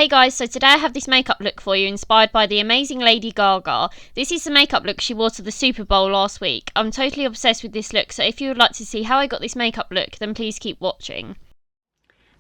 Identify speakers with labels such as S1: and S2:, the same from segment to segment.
S1: Hey guys, so today I have this makeup look for you inspired by the amazing Lady Gaga. This is the makeup look she wore to the Super Bowl last week. I'm totally obsessed with this look, so if you would like to see how I got this makeup look, then please keep watching.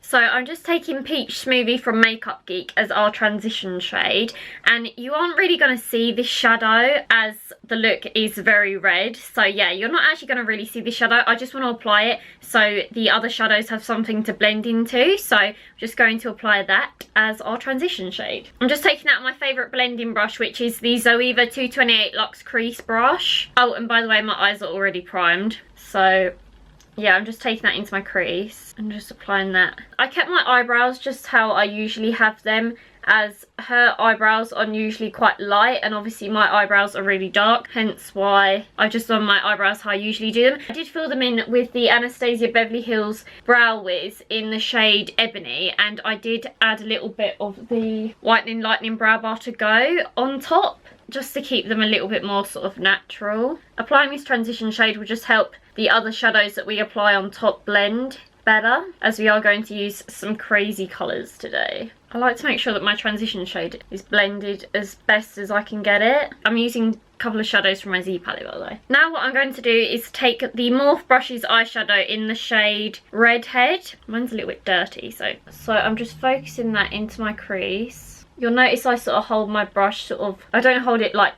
S1: So I'm just taking Peach Smoothie from Makeup Geek as our transition shade, and you aren't really going to see this shadow as the look is very red. So yeah, you're not actually going to really see the shadow. I just want to apply it so the other shadows have something to blend into. So I'm just going to apply that as our transition shade. I'm just taking out my favourite blending brush, which is the Zoeva 228 Luxe Crease brush. Oh, and by the way, my eyes are already primed. So yeah, I'm just taking that into my crease and just applying that. I kept my eyebrows just how I usually have them, as her eyebrows are usually quite light and obviously my eyebrows are really dark, hence why I just done my eyebrows how I usually do them. I did fill them in with the Anastasia Beverly Hills Brow Wiz in the shade Ebony, and I did add a little bit of the Whitening Lightning Brow Bar to go on top, just to keep them a little bit more sort of natural. Applying this transition shade will just help the other shadows that we apply on top blend better, as we are going to use some crazy colours today. I like to make sure that my transition shade is blended as best as I can get it. I'm using a couple of shadows from my Z palette, by the way. Now what I'm going to do is take the Morphe Brushes eyeshadow in the shade Redhead. Mine's a little bit dirty, so I'm just focusing that into my crease. You'll notice I sort of hold my brush sort of, I don't hold it like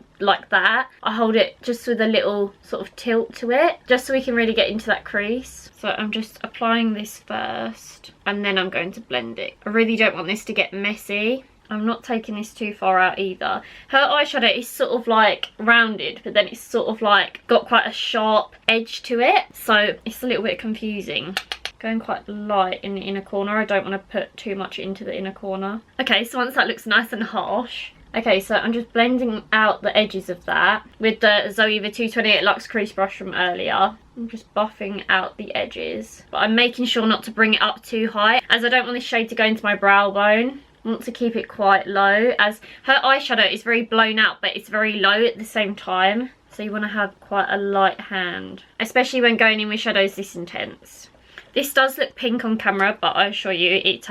S1: that. I hold it just with a little sort of tilt to it, just so we can really get into that crease. So I'm just applying this first, and then I'm going to blend it. I really don't want this to get messy. I'm not taking this too far out either. Her eyeshadow is sort of like rounded, but then it's sort of like got quite a sharp edge to it. So it's a little bit confusing. Going quite light in the inner corner. I don't want to put too much into the inner corner. Okay, so once that looks nice and harsh. Okay, so I'm just blending out the edges of that with the Zoeva 228 Luxe Crease brush from earlier. I'm just buffing out the edges, but I'm making sure not to bring it up too high, as I don't want this shade to go into my brow bone. I want to keep it quite low, as her eyeshadow is very blown out, but it's very low at the same time. So you want to have quite a light hand, especially when going in with shadows this intense. This does look pink on camera, but I assure you it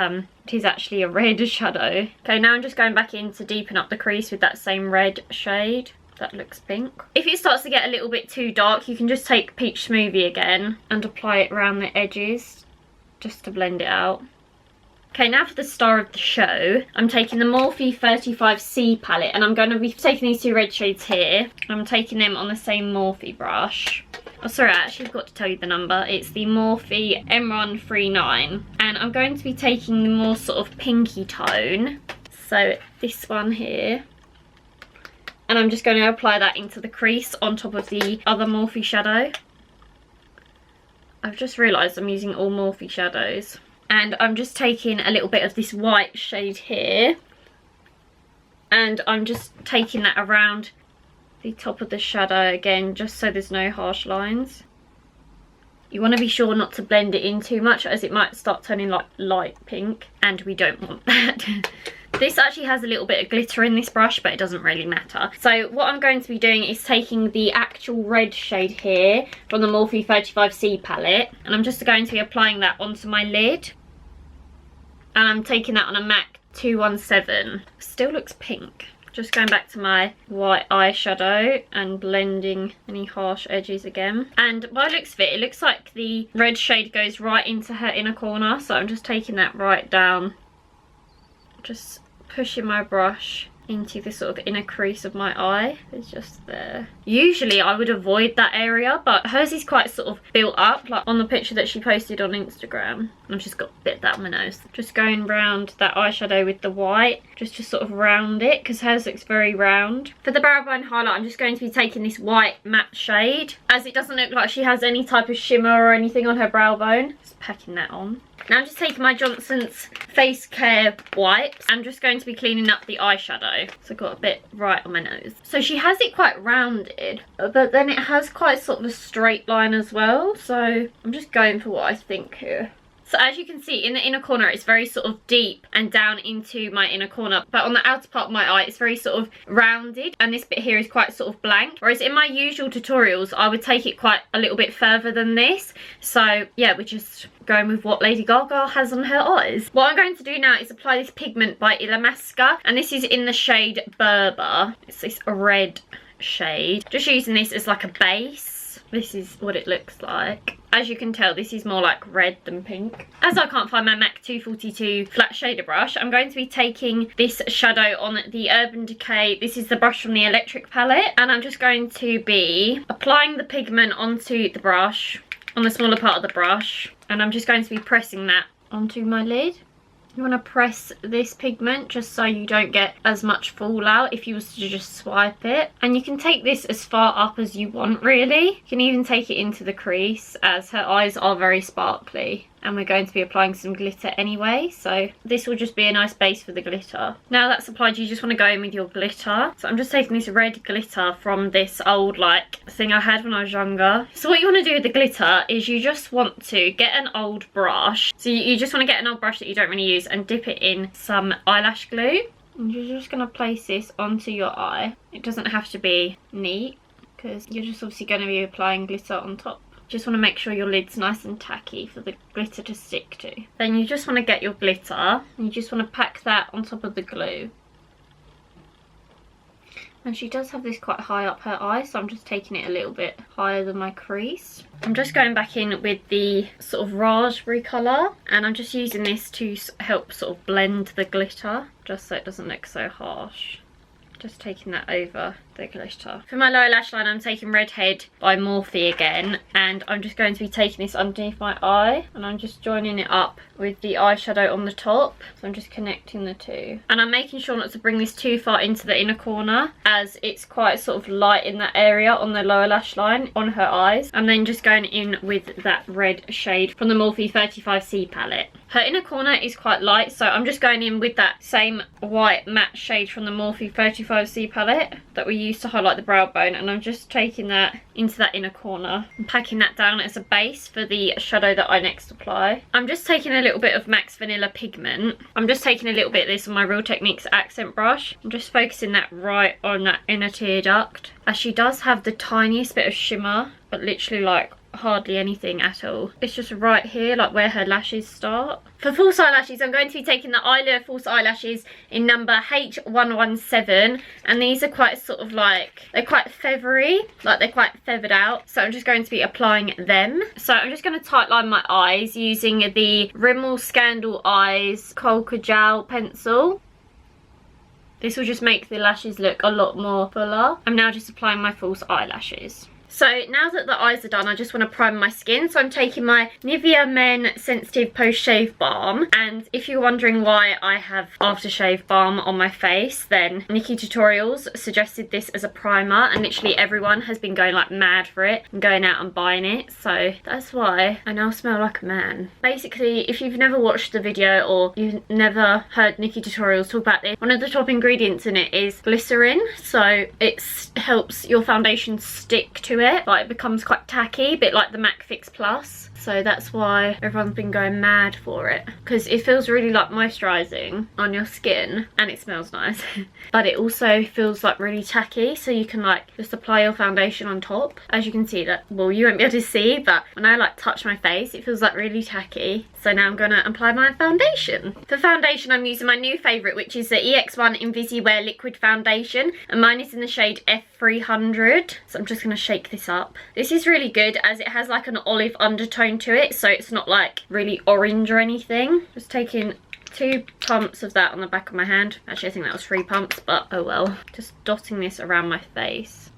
S1: is actually a red shadow. Okay, now I'm just going back in to deepen up the crease with that same red shade. That looks pink. If it starts to get a little bit too dark, you can just take Peach Smoothie again and apply it around the edges just to blend it out. Okay, now for the star of the show, I'm taking the Morphe 35C palette, and I'm going to be taking these two red shades here. I'm taking them on the same Morphe brush. Oh, sorry, I actually forgot to tell you the number. It's the Morphe M139. And I'm going to be taking the more sort of pinky tone. So this one here. And I'm just going to apply that into the crease on top of the other Morphe shadow. I've just realised I'm using all Morphe shadows. And I'm just taking a little bit of this white shade here. And I'm just taking that around the top of the shadow again, just so there's no harsh lines. You want to be sure not to blend it in too much, as it might start turning like light pink, and we don't want that. This actually has a little bit of glitter in this brush, but it doesn't really matter. So what I'm going to be doing is taking the actual red shade here from the Morphe 35C palette, and I'm just going to be applying that onto my lid. And I'm taking that on a MAC 217. Still looks pink. Just going back to my white eyeshadow and blending any harsh edges again. And by the looks of it, it looks like the red shade goes right into her inner corner. So I'm just taking that right down. Just pushing my brush into the sort of inner crease of my eye. It's just there. Usually I would avoid that area, but hers is quite sort of built up, like on the picture that she posted on Instagram. I've just got a bit of that on my nose. Just going round that eyeshadow with the white, just to sort of round it, because hers looks very round. For the brow bone highlight, I'm just going to be taking this white matte shade, as it doesn't look like she has any type of shimmer or anything on her brow bone. Just packing that on. Now I'm just taking my Johnson's Face Care wipes. I'm just going to be cleaning up the eyeshadow. So I got a bit right on my nose. So she has it quite rounded, but then it has quite sort of a straight line as well. So I'm just going for what I think here. So as you can see, in the inner corner it's very sort of deep and down into my inner corner, but on the outer part of my eye it's very sort of rounded, and this bit here is quite sort of blank, whereas in my usual tutorials I would take it quite a little bit further than this. So yeah, we're just going with what Lady Gaga has on her eyes. What I'm going to do now is apply this pigment by Illamasqua, and this is in the shade Berber. It's this red shade. Just using this as like a base. This is what it looks like. As you can tell, this is more like red than pink. As I can't find my MAC 242 flat shader brush, I'm going to be taking this shadow on the Urban Decay. This is the brush from the electric palette, and I'm just going to be applying the pigment onto the brush, on the smaller part of the brush, and I'm just going to be pressing that onto my lid. You want to press this pigment just so you don't get as much fallout if you was to just swipe it. And you can take this as far up as you want, really. You can even take it into the crease, as her eyes are very sparkly. And we're going to be applying some glitter anyway, so this will just be a nice base for the glitter. Now that's applied, you just want to go in with your glitter. So I'm just taking this red glitter from this old like thing I had when I was younger. So what you want to do with the glitter is you just want to get an old brush. So you just want to get an old brush that you don't really use and dip it in some eyelash glue. And you're just going to place this onto your eye. It doesn't have to be neat, because you're just obviously going to be applying glitter on top. Just want to make sure your lid's nice and tacky for the glitter to stick to. Then you just want to get your glitter and you just want to pack that on top of the glue. And she does have this quite high up her eye, so I'm just taking it a little bit higher than my crease. I'm just going back in with the sort of raspberry colour, and I'm just using this to help sort of blend the glitter, just so it doesn't look so harsh. Just taking that over the glitter. For my lower lash line, I'm taking Redhead by Morphe again, and I'm just going to be taking this underneath my eye, and I'm just joining it up with the eyeshadow on the top. So I'm just connecting the two, and I'm making sure not to bring this too far into the inner corner, as it's quite sort of light in that area on the lower lash line on her eyes. And then just going in with that red shade from the Morphe 35C palette. Her inner corner is quite light, so I'm just going in with that same white matte shade from the Morphe 35C palette that we used to highlight the brow bone, and I'm just taking that into that inner corner and packing that down as a base for the shadow that I next apply. I'm just taking a little bit of Max Vanilla pigment. I'm just taking a little bit of this on my Real Techniques accent brush. I'm just focusing that right on that inner tear duct, as she does have the tiniest bit of shimmer, but literally like hardly anything at all. It's just right here, like where her lashes start. For false eyelashes, I'm going to be taking the Eyelure false eyelashes in number H117, and these are quite sort of like, they're quite feathery, like they're quite feathered out, so I'm just going to be applying them. So I'm just going to tightline my eyes using the Rimmel Scandal Eyes Kohl Kajal pencil. This will just make the lashes look a lot more fuller. I'm now just applying my false eyelashes. So now that the eyes are done, I just want to prime my skin. So I'm taking my Nivea Men Sensitive Post Shave Balm. And if you're wondering why I have aftershave balm on my face, then Nikki Tutorials suggested this as a primer, and literally everyone has been going like mad for it and going out and buying it. So that's why I now smell like a man. Basically, if you've never watched the video or you've never heard Nikki Tutorials talk about this, one of the top ingredients in it is glycerin. So it helps your foundation stick to it, like it becomes quite tacky, a bit like the MAC Fix Plus. So that's why everyone's been going mad for it, because it feels really like moisturising on your skin and it smells nice. But it also feels like really tacky, so you can like just apply your foundation on top. As you can see, that, well, you won't be able to see, but when I like touch my face, it feels like really tacky. So now I'm gonna apply my foundation. For foundation, I'm using my new favourite, which is the EX1 Invisiwear Liquid Foundation, and mine is in the shade F300. So I'm just gonna shake this up. This is really good as it has like an olive undertone to it, so it's not like really orange or anything. Just taking 2 pumps of that on the back of my hand. Actually, I think that was 3 pumps, but oh well. Just dotting this around my face.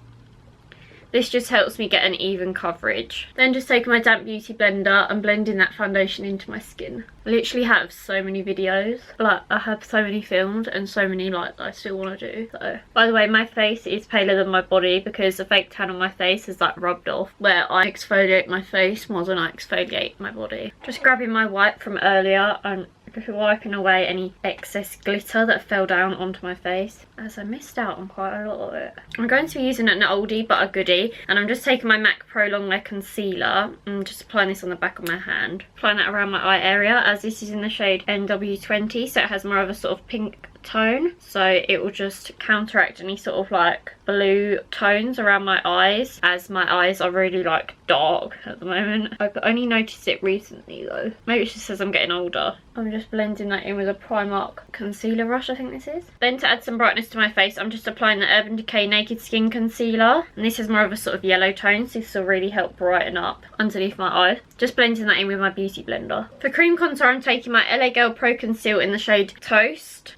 S1: This just helps me get an even coverage. Then just taking my damp beauty blender and blending that foundation into my skin. I literally have so many videos, like I have so many filmed and so many like that I still want to do. So, by the way, my face is paler than my body because the fake tan on my face is like rubbed off, where I exfoliate my face more than I exfoliate my body. Just grabbing my wipe from earlier and Just wiping away any excess glitter that fell down onto my face, as I missed out on quite a lot of it. I'm going to be using an oldie but a goodie, and I'm just taking my MAC Pro Long Wear Concealer and just applying this on the back of my hand. Applying that around my eye area, as this is in the shade NW20, so it has more of a sort of pink tone, so it will just counteract any sort of like blue tones around my eyes, as my eyes are really like dark at the moment. I've only noticed it recently though. Maybe it's just as I'm getting older. I'm just blending that in with a Primark concealer brush, I think this is. Then to add some brightness to my face, I'm just applying the Urban Decay Naked Skin Concealer, and this is more of a sort of yellow tone, so this will really help brighten up underneath my eye. Just blending that in with my beauty blender. For cream contour, I'm taking my LA Girl Pro Conceal in the shade Toast.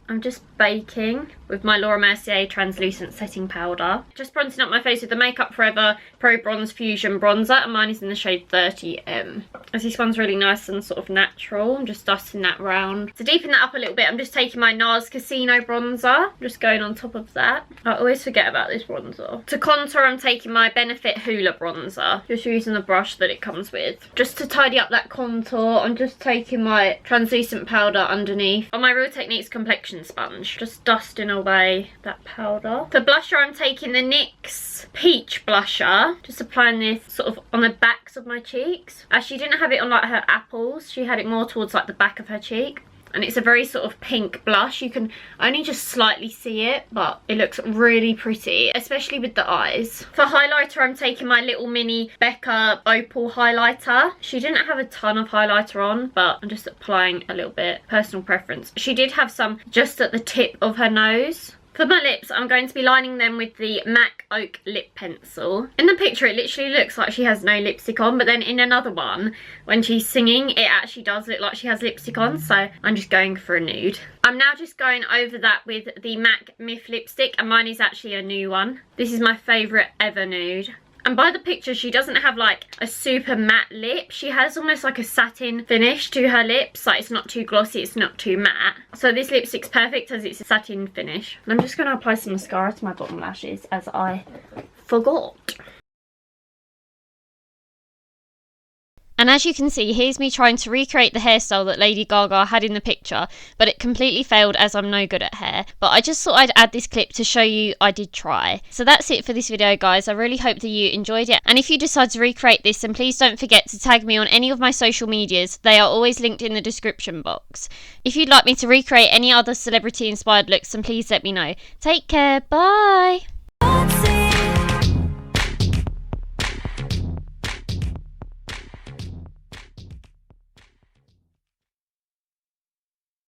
S1: I'm just baking with my Laura Mercier translucent setting powder. Just bronzing up my face with the Makeup Forever Pro Bronze Fusion bronzer, and mine is in the shade 30M. As this one's really nice and sort of natural, I'm just dusting that round. To deepen that up a little bit, I'm just taking my NARS Casino bronzer, just going on top of that. I always forget about this bronzer. To contour, I'm taking my Benefit Hoola bronzer, just using the brush that it comes with. Just to tidy up that contour, I'm just taking my translucent powder underneath on my Real Techniques complexion sponge, just dusting away that powder. For blusher, I'm taking the NYX Peach blusher, just applying this sort of on the backs of my cheeks. As she didn't have it on like her apples, she had it more towards like the back of her cheek. And it's a very sort of pink blush. You can only just slightly see it, but it looks really pretty, especially with the eyes. For highlighter, I'm taking my little mini Becca Opal highlighter. She didn't have a ton of highlighter on, but I'm just applying a little bit. Personal preference. She did have some just at the tip of her nose. For my lips, I'm going to be lining them with the MAC Oak Lip Pencil. In the picture, it literally looks like she has no lipstick on, but then in another one, when she's singing, it actually does look like she has lipstick on, so I'm just going for a nude. I'm now just going over that with the MAC Miff lipstick, and mine is actually a new one. This is my favourite ever nude. And by the picture, she doesn't have like a super matte lip. She has almost like a satin finish to her lips. Like, it's not too glossy, it's not too matte. So this lipstick's perfect as it's a satin finish. And I'm just going to apply some mascara to my bottom lashes, as I forgot. And as you can see, here's me trying to recreate the hairstyle that Lady Gaga had in the picture, but it completely failed as I'm no good at hair. But I just thought I'd add this clip to show you I did try. So that's it for this video, guys. I really hope that you enjoyed it. And if you decide to recreate this, then please don't forget to tag me on any of my social medias. They are always linked in the description box. If you'd like me to recreate any other celebrity inspired looks, then please let me know. Take care, bye!